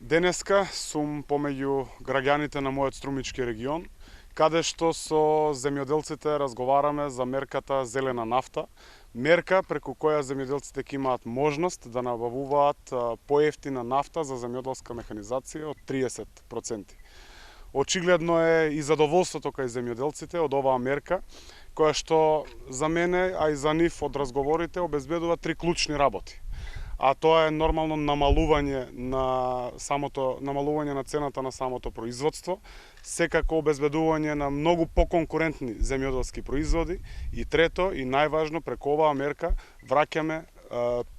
Денеска сум помеѓу граѓаните на мојот Струмички регион, каде што со земјоделците разговараме за мерката Зелена нафта, мерка преку која земјоделците ќе имаат можност да набавуваат поевтина нафта за земјоделска механизација од 30%. Очигледно е и задоволството кај земјоделците од оваа мерка, која што за мене, а и за нив од разговорите, обезбедува три клучни работи. А тоа е нормално намалување на цената на самото производство, секако обезбедување на многу поконкурентни земјоделски производи и трето и најважно, преку оваа мерка враќаме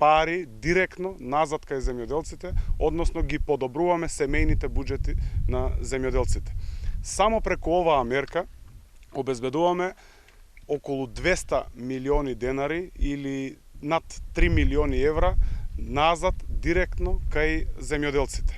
пари директно назад кај земјоделците, односно ги подобруваме семејните буџети на земјоделците. Само преку оваа мерка обезбедуваме околу 200 милиони денари или над 3 милиони евра назад директно кај земјоделците.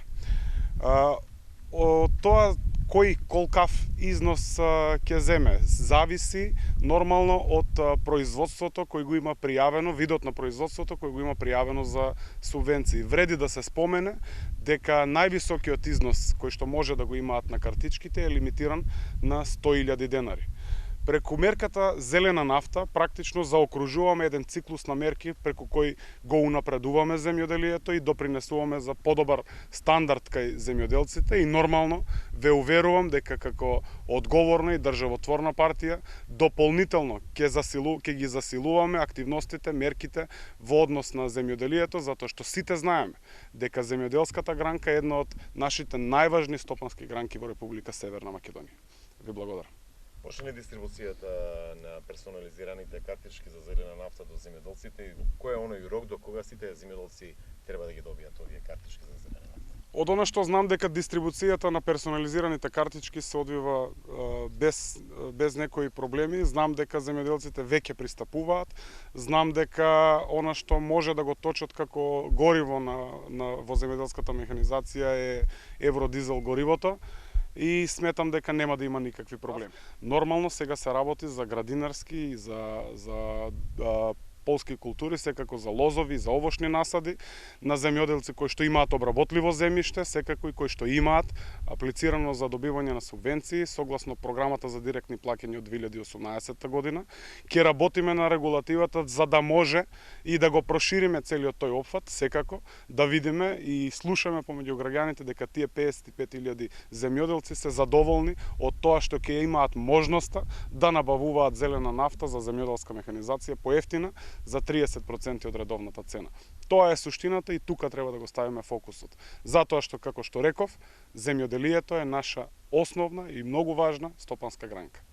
Од тоа кој колкав износ ќе земе зависи нормално од производството кој го има пријавено, видот на производството кој го има пријавено за субвенции. Вреди да се спомене дека највисокиот износ кој што може да го имаат на картичките е лимитиран на 100.000 денари. Преку мерката Зелена нафта практично заокружуваме еден циклус на мерки преку кој го унапредуваме земјоделието и допринесуваме за подобар стандард кај земјоделците и нормално ве уверувам дека како одговорна и државотворна партија дополнително ќе ги засилуваме активностите, мерките во однос на земјоделието, затоа што сите знаеме дека земјоделската гранка е една од нашите најважни стопански гранки во Република Северна Македонија. Ви благодарам. Почне ли дистрибуцијата на персонализираните картички за зелена нафта до земјоделците и кој е оној рок до кога сите земјоделци треба да ги добијат овие картички за зелена нафта? Од она што знам дека дистрибуцијата на персонализираните картички се одвива без некои проблеми, знам дека земјоделците веќе пристапуваат, знам дека она што може да го точат како гориво во земјоделската механизација е евродизел горивото, и сметам дека нема да има никакви проблеми. Нормално сега се работи за градинарски и за полски култури, секако за лозови, за овошни насади, на земјоделци кои што имаат обработливо земјиште, секако и кои што имаат аплицирано за добивање на субвенции согласно програмата за директни плаќања од 2018 година. Ќе работиме на регулативата за да може и да го прошириме целиот тој опфат, секако да видиме и слушаме помеѓу граѓаните дека тие 55.000 земјоделци се задоволни од тоа што ќе имаат можноста да набавуваат зелена нафта за земјоделска механизација поевтина за 30% од редовната цена. Тоа е суштината и тука треба да го ставиме фокусот. Затоа што, како што реков, земјоделието е наша основна и многу важна стопанска гранка.